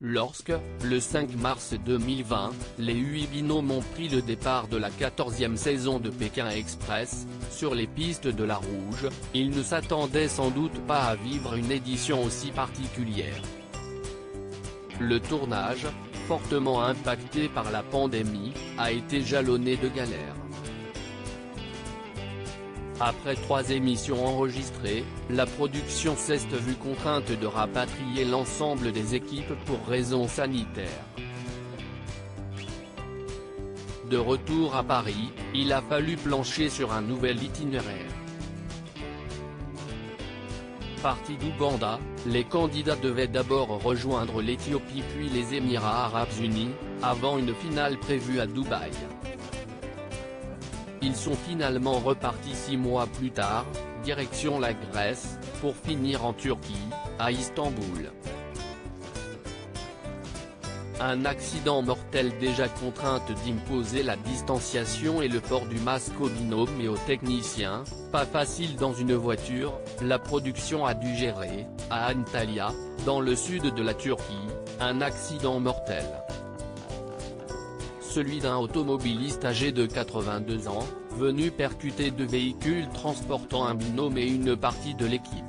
Lorsque, le 5 mars 2020, les 8 binômes ont pris le départ de la 14e saison de Pékin Express, sur les pistes de la Rouge, ils ne s'attendaient sans doute pas à vivre une édition aussi particulière. Le tournage, fortement impacté par la pandémie, a été jalonné de galères. Après 3 émissions enregistrées, la production s'est vue contrainte de rapatrier l'ensemble des équipes pour raisons sanitaires. De retour à Paris, il a fallu plancher sur un nouvel itinéraire. Partis d'Ouganda, les candidats devaient d'abord rejoindre l'Éthiopie puis les Émirats arabes unis, avant une finale prévue à Dubaï. Ils sont finalement repartis 6 mois plus tard, direction la Grèce, pour finir en Turquie, à Istanbul. Un accident mortel déjà contrainte d'imposer la distanciation et le port du masque aux binômes et aux techniciens, pas facile dans une voiture, la production a dû gérer, à Antalya, dans le sud de la Turquie, un accident mortel. Celui d'un automobiliste âgé de 82 ans, venu percuter 2 véhicules transportant un binôme et une partie de l'équipe.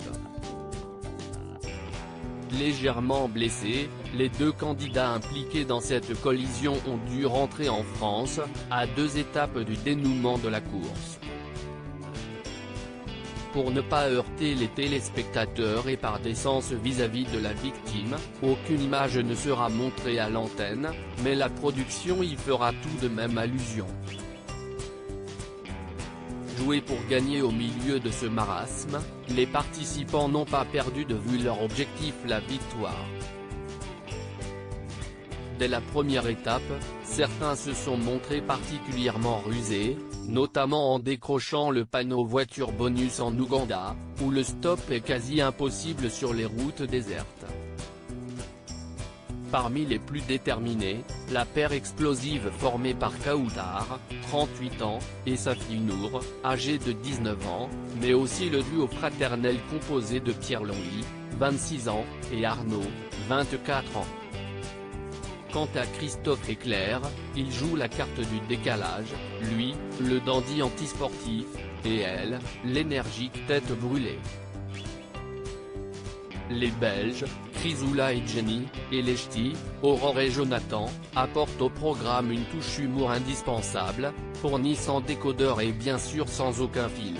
Légèrement blessés, les 2 candidats impliqués dans cette collision ont dû rentrer en France, à 2 étapes du dénouement de la course. Pour ne pas heurter les téléspectateurs et par décence vis-à-vis de la victime, aucune image ne sera montrée à l'antenne, mais la production y fera tout de même allusion. Jouer pour gagner au milieu de ce marasme, les participants n'ont pas perdu de vue leur objectif, la victoire. Dès la première étape, certains se sont montrés particulièrement rusés, notamment en décrochant le panneau voiture bonus en Ouganda, où le stop est quasi impossible sur les routes désertes. Parmi les plus déterminés, la paire explosive formée par Kautar, 38 ans, et sa fille Nour, âgée de 19 ans, mais aussi le duo fraternel composé de Pierre-Louis, 26 ans, et Arnaud, 24 ans. Quant à Christophe et Claire, il joue la carte du décalage, lui, le dandy antisportif, et elle, l'énergique tête brûlée. Les Belges, Chrysoula et Jenny, et les ch'tis, Aurore et Jonathan, apportent au programme une touche humour indispensable, fournie sans décodeur et bien sûr sans aucun fil.